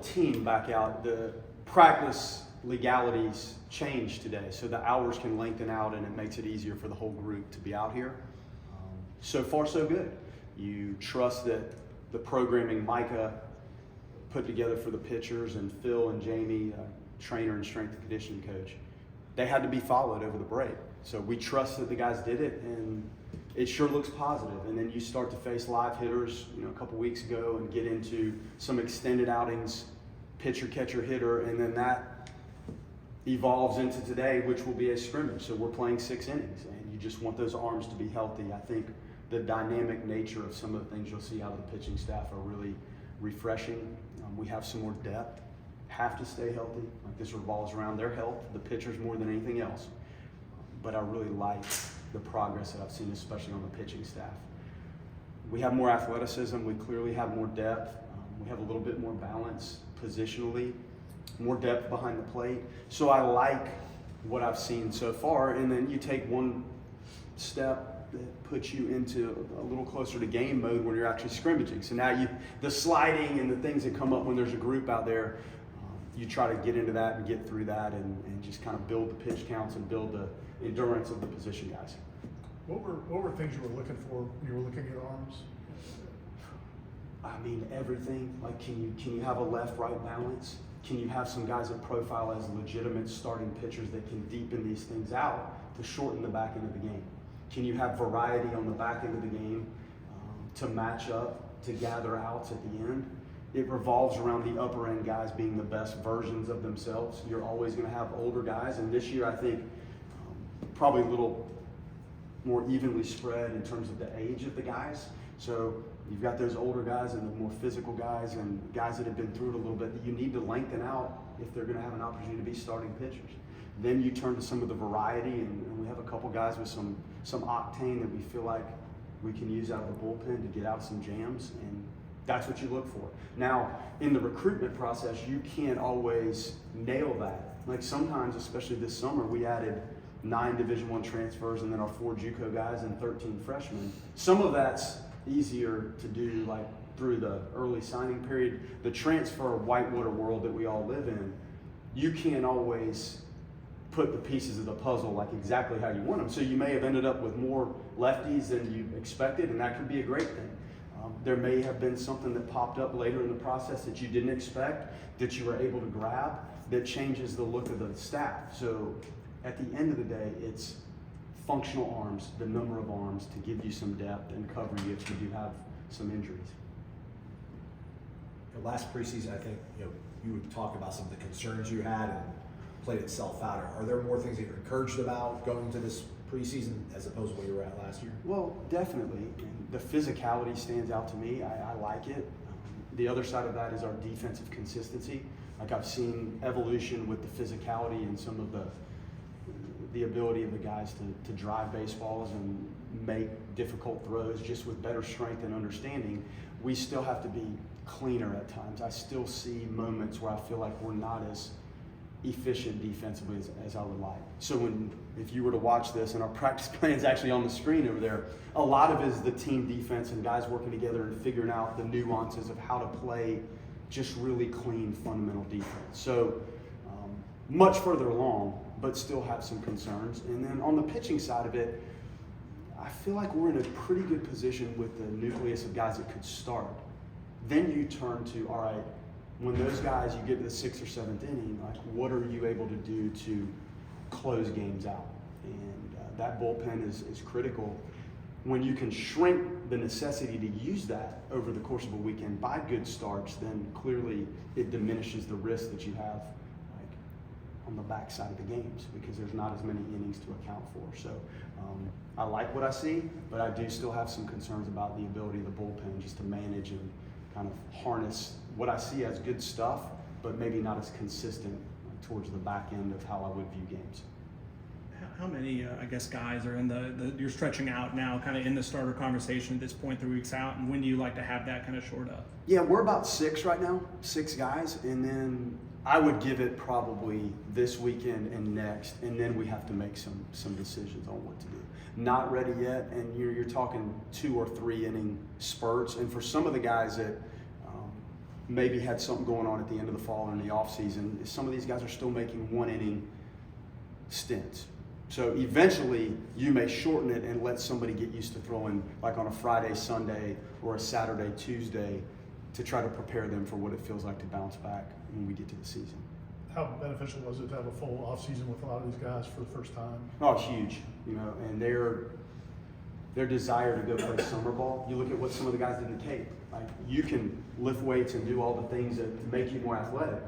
team back out. The practice legalities change today, so the hours can lengthen out and it makes it easier for the whole group to be out here. So far so good. You trust that the programming Micah put together for the pitchers and Phil and Jamie, trainer and strength and conditioning coach, they had to be followed over the break. So we trust that the guys did it, and it sure looks positive. And then you start to face live hitters, a couple weeks ago, and get into some extended outings, pitcher, catcher, hitter, and then that evolves into today, which will be a scrimmage. So we're playing 6 innings, and you just want those arms to be healthy. I think the dynamic nature of some of the things you'll see out of the pitching staff are really refreshing. We have some more depth, have to stay healthy. Like, this revolves around their health, the pitchers more than anything else. But I really like the progress that I've seen, especially on the pitching staff. We have more athleticism, we clearly have more depth, we have a little bit more balance positionally, more depth behind the plate. So I like what I've seen so far, and then you take one step that puts you into a little closer to game mode when you're actually scrimmaging. So now the sliding and the things that come up when there's a group out there, you try to get into that and get through that and just kind of build the pitch counts and build the endurance of the position guys. What were things you were looking for when you were looking at arms? I mean, everything. Like, can you have a left-right balance? Can you have some guys that profile as legitimate starting pitchers that can deepen these things out to shorten the back end of the game? Can you have variety on the back end of the game to match up, to gather outs at the end? It revolves around the upper end guys being the best versions of themselves. You're always going to have older guys, and this year I think probably a little more evenly spread in terms of the age of the guys. So you've got those older guys and the more physical guys and guys that have been through it a little bit that you need to lengthen out if they're going to have an opportunity to be starting pitchers. Then you turn to some of the variety, and we have a couple guys with some octane that we feel like we can use out of the bullpen to get out some jams, and that's what you look for. Now, in the recruitment process, you can't always nail that. Like, sometimes, especially this summer, we added 9 Division I transfers and then our 4 JUCO guys and 13 freshmen. Some of that's easier to do, like, through the early signing period. The transfer whitewater world that we all live in, you can't always put the pieces of the puzzle like exactly how you want them. So you may have ended up with more lefties than you expected, and that could be a great thing. There may have been something that popped up later in the process that you didn't expect, that you were able to grab, that changes the look of the staff. So at the end of the day, it's functional arms, the number of arms to give you some depth and cover you if you do have some injuries. Last preseason, I think you would talk about some of the concerns you had and played itself out. Are there more things that you're encouraged about going into this preseason as opposed to where you were at last year? Well, definitely. And the physicality stands out to me. I like it. The other side of that is our defensive consistency. Like, I've seen evolution with the physicality and some of the ability of the guys to drive baseballs and make difficult throws just with better strength and understanding. We still have to be cleaner at times. I still see moments where I feel like we're not as efficient defensively as I would like. So if you were to watch this, and our practice plan is actually on the screen over there, a lot of it is the team defense and guys working together and figuring out the nuances of how to play just really clean fundamental defense. So much further along, but still have some concerns. And then on the pitching side of it, I feel like we're in a pretty good position with the nucleus of guys that could start. Then you turn to, all right, when those guys, you get to the 6th or 7th inning, like, what are you able to do to close games out? And that bullpen is critical. When you can shrink the necessity to use that over the course of a weekend by good starts, then clearly it diminishes the risk that you have, like, on the backside of the games, because there's not as many innings to account for. So I like what I see, but I do still have some concerns about the ability of the bullpen just to manage and kind of harness what I see as good stuff, but maybe not as consistent towards the back end of how I would view games. How many, guys are in you're stretching out now, kind of in the starter conversation at this point, 3 weeks out, and when do you like to have that kind of shored up? Yeah, we're about 6 right now, 6 guys, and then I would give it probably this weekend and next, and then we have to make some decisions on what to do. Not ready yet, and you're talking 2 or 3 inning spurts, and for some of the guys that maybe had something going on at the end of the fall or in the offseason. Some of these guys are still making 1 inning stints. So eventually you may shorten it and let somebody get used to throwing like on a Friday, Sunday, or a Saturday, Tuesday to try to prepare them for what it feels like to bounce back when we get to the season. How beneficial was it to have a full offseason with a lot of these guys for the first time? Oh, huge, you know, and their desire to go play summer ball. You look at what some of the guys did in the Cape. Like, you can lift weights and do all the things that make you more athletic.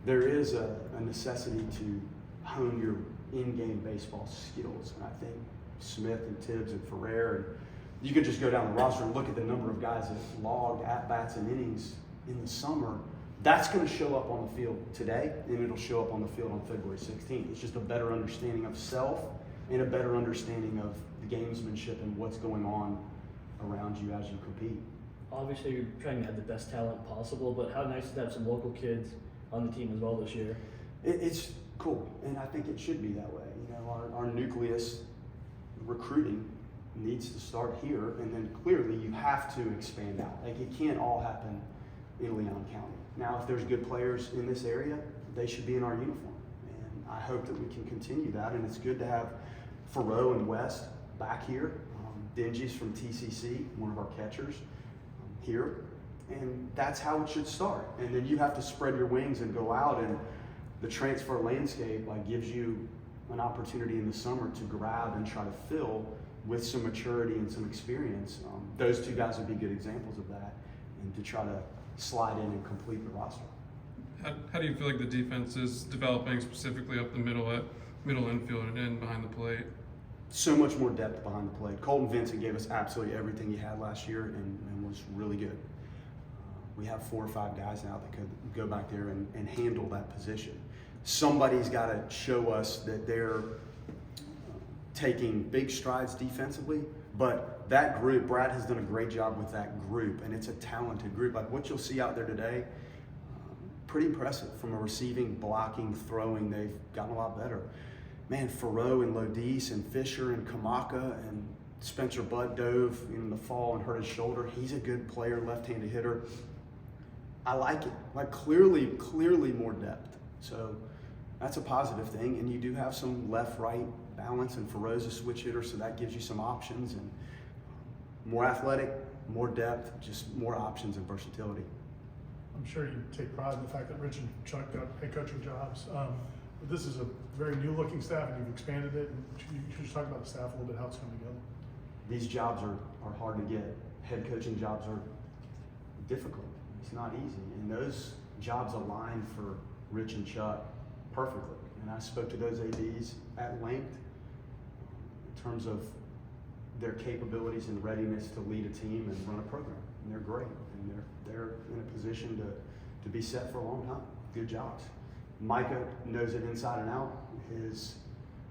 There is a necessity to hone your in-game baseball skills, and I think Smith and Tibbs and Ferrer, and you could just go down the roster and look at the number of guys that log at-bats and innings in the summer. That's going to show up on the field today, and it'll show up on the field on February 16th. It's just a better understanding of self and a better understanding of the gamesmanship and what's going on around you as you compete. Obviously, you're trying to have the best talent possible, but how nice to have some local kids on the team as well this year. It's cool, and I think it should be that way. You know, our nucleus recruiting needs to start here, and then clearly you have to expand out. Like, it can't all happen in Leon County. Now, if there's good players in this area, they should be in our uniform, and I hope that we can continue that. And it's good to have Faroe and West back here. Dingy's from TCC, one of our catchers, here, and that's how it should start. And then you have to spread your wings and go out, and the transfer landscape like gives you an opportunity in the summer to grab and try to fill with some maturity and some experience. Those two guys would be good examples of that, and to try to slide in and complete the roster. How do you feel like the defense is developing specifically up the middle infield and in behind the plate? So much more depth behind the plate. Colton Vincent gave us absolutely everything he had last year and was really good. We have 4 or 5 guys now that could go back there and handle that position. Somebody's got to show us that they're taking big strides defensively, but that group, Brad has done a great job with that group, and it's a talented group. Like what you'll see out there today, pretty impressive from a receiving, blocking, throwing. They've gotten a lot better. Man, Faroe and Lodis and Fisher and Kamaka and Spencer Butt dove in the fall and hurt his shoulder. He's a good player, left-handed hitter. I like it. Like clearly more depth. So that's a positive thing. And you do have some left-right balance, and Faroe's a switch hitter, so that gives you some options and more athletic, more depth, just more options and versatility. I'm sure you take pride in the fact that Rich and Chuck got head coaching jobs. But this is a very new-looking staff, and you've expanded it. And you should just talk about the staff a little bit, how it's coming together. These jobs are hard to get. Head coaching jobs are difficult. It's not easy. And those jobs align for Rich and Chuck perfectly. And I spoke to those ADs at length in terms of their capabilities and readiness to lead a team and run a program. And they're great. And they're in a position to be set for a long time. Good jobs. Micah knows it inside and out. His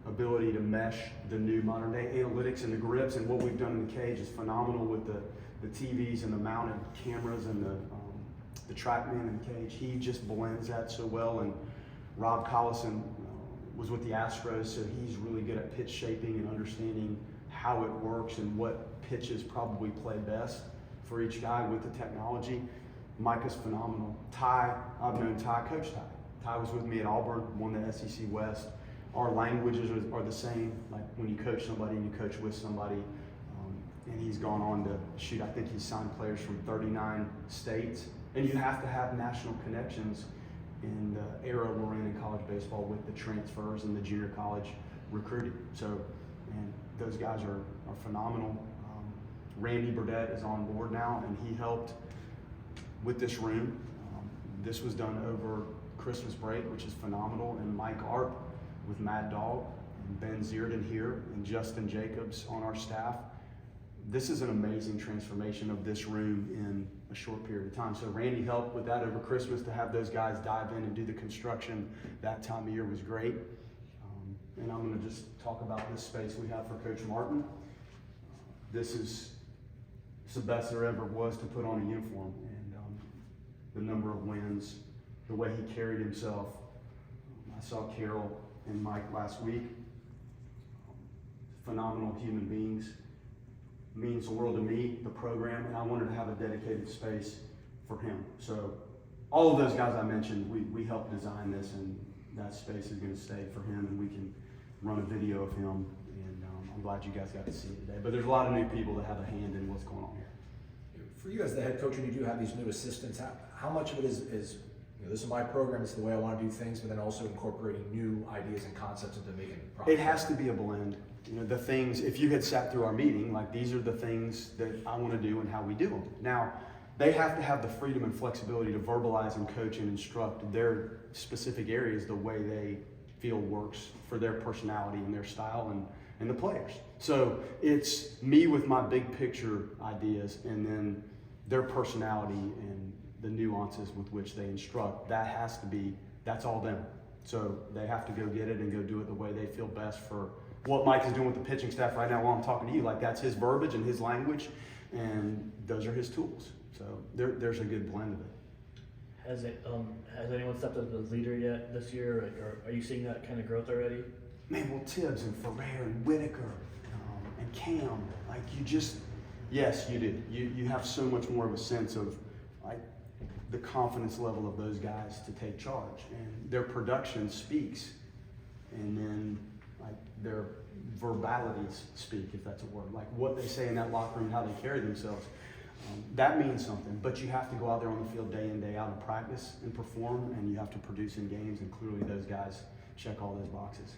ability to mesh the new modern day analytics and the grips and what we've done in the cage is phenomenal with the TVs and the mounted cameras and the TrackMan in the cage. He just blends that so well. And Rob Collison was with the Astros, so he's really good at pitch shaping and understanding how it works and what pitches probably play best for each guy with the technology. Micah's phenomenal. Ty, I've known Ty, Coach Ty. Ty was with me at Auburn, won the SEC West. Our languages are the same, like when you coach somebody and you coach with somebody. And he's gone on to shoot, I think he's signed players from 39 states. And you have to have national connections in the era we're in college baseball with the transfers and the junior college recruiting. So, man, those guys are phenomenal. Randy Burdett is on board now, and he helped with this room. This was done over Christmas break, which is phenomenal. And Mike Arp with Mad Dog, and Ben Zierden here, and Justin Jacobs on our staff. This is an amazing transformation of this room in a short period of time. So Randy helped with that over Christmas. To have those guys dive in and do the construction that time of year was great. And I'm going to just talk about this space we have for Coach Martin. This is the best there ever was to put on a uniform, and the number of wins, the way he carried himself. I saw Carol and Mike last week. Phenomenal human beings. Means the world to me, the program, and I wanted to have a dedicated space for him. So all of those guys I mentioned, we helped design this, and that space is going to stay for him, and we can run a video of him. And I'm glad you guys got to see it today. But there's a lot of new people that have a hand in what's going on here. For you as the head coach, and you do have these new assistants, how much of it is you know, this is my program, it's the way I want to do things, but then also incorporating new ideas and concepts into making it proper? It has to be a blend. You know, the things, if you had sat through our meeting, like these are the things that I want to do and how we do them. Now, they have to have the freedom and flexibility to verbalize and coach and instruct their specific areas the way they feel works for their personality and their style and the players. So it's me with my big picture ideas, and then their personality and the nuances with which they instruct. That's all them. So they have to go get it and go do it the way they feel best for what Mike is doing with the pitching staff right now while I'm talking to you. Like, that's his verbiage and his language, and those are his tools. So there's a good blend of it. Has anyone stepped up as leader yet this year, or are you seeing that kind of growth already? Man, well, Tibbs and Ferrer and Whitaker and Cam, like, yes, you do. You have so much more of a sense of, like, the confidence level of those guys to take charge, and their production speaks, and then, like, their verbalities speak, if that's a word, like what they say in that locker room, how they carry themselves. That means something, but you have to go out there on the field day in, day out and practice and perform, and you have to produce in games, and clearly those guys check all those boxes.